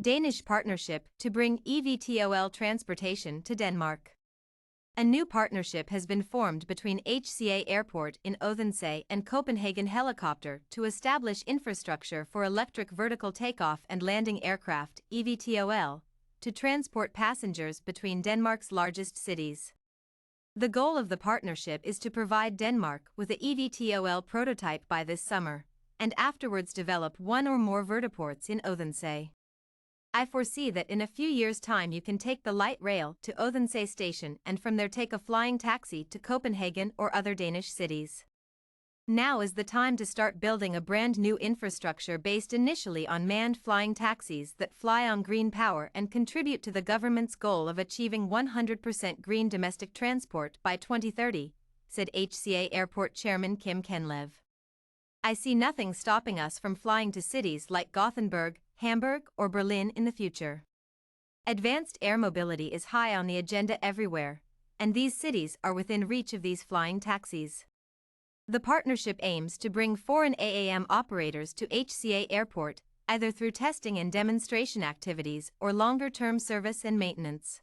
Danish partnership to bring eVTOL transportation to Denmark. A new partnership has been formed between HCA Airport in Odense and Copenhagen Helicopter to establish infrastructure for electric vertical takeoff and landing aircraft eVTOL to transport passengers between Denmark's largest cities. The goal of the partnership is to provide Denmark with a eVTOL prototype by this summer, and afterwards develop one or more vertiports in Odense. I foresee that in a few years' time you can take the light rail to Odense station and from there take a flying taxi to Copenhagen or other Danish cities. Now is the time to start building a brand new infrastructure based initially on manned flying taxis that fly on green power and contribute to the government's goal of achieving 100% green domestic transport by 2030, said HCA Airport Chairman Kim Kenlev. I see nothing stopping us from flying to cities like Gothenburg, Hamburg, or Berlin in the future. Advanced air mobility is high on the agenda everywhere, and these cities are within reach of these flying taxis. The partnership aims to bring foreign AAM operators to HCA Airport, either through testing and demonstration activities or longer-term service and maintenance.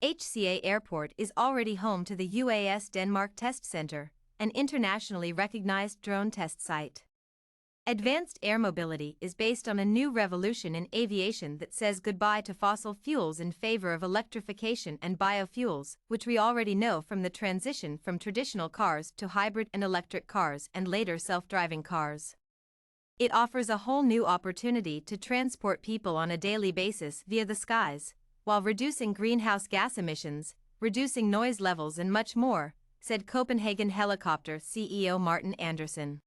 HCA Airport is already home to the UAS Denmark Test Center, an internationally recognized drone test site. Advanced air mobility is based on a new revolution in aviation that says goodbye to fossil fuels in favor of electrification and biofuels, which we already know from the transition from traditional cars to hybrid and electric cars and later self-driving cars. It offers a whole new opportunity to transport people on a daily basis via the skies, while reducing greenhouse gas emissions, reducing noise levels and much more, said Copenhagen Helicopter CEO Martin Andersen.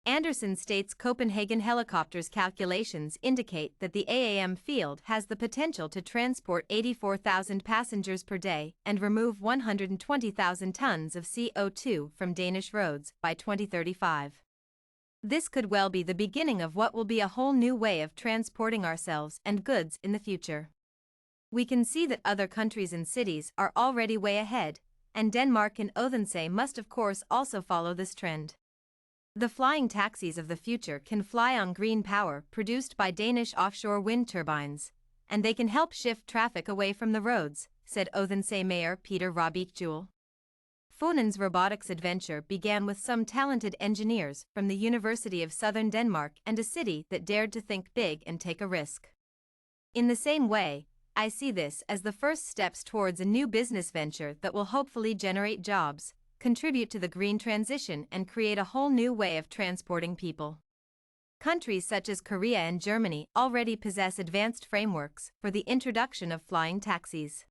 Andersen states Copenhagen Helicopter's calculations indicate that the AAM field has the potential to transport 84,000 passengers per day and remove 120,000 tons of CO2 from Danish roads by 2035. This could well be the beginning of what will be a whole new way of transporting ourselves and goods in the future. We can see that other countries and cities are already way ahead, and Denmark and Odense must of course also follow this trend. The flying taxis of the future can fly on green power produced by Danish offshore wind turbines, and they can help shift traffic away from the roads, said Odense Mayor Peter Robik-Juel. Fonen's robotics adventure began with some talented engineers from the University of Southern Denmark and a city that dared to think big and take a risk. In the same way, I see this as the first steps towards a new business venture that will hopefully generate jobs, contribute to the green transition and create a whole new way of transporting people. Countries such as Korea and Germany already possess advanced frameworks for the introduction of flying taxis.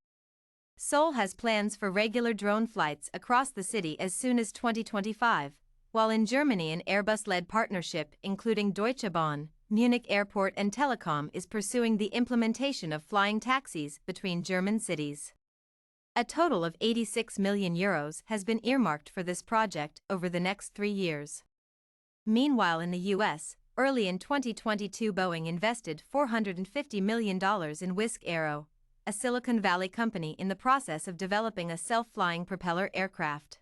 Seoul has plans for regular drone flights across the city as soon as 2025, while in Germany an Airbus-led partnership including Deutsche Bahn, Munich Airport and Telekom is pursuing the implementation of flying taxis between German cities. A total of €86 million has been earmarked for this project over the next 3 years. Meanwhile in the US, early in 2022 Boeing invested $450 million in Wisk Aero, a Silicon Valley company in the process of developing a self-flying propeller aircraft.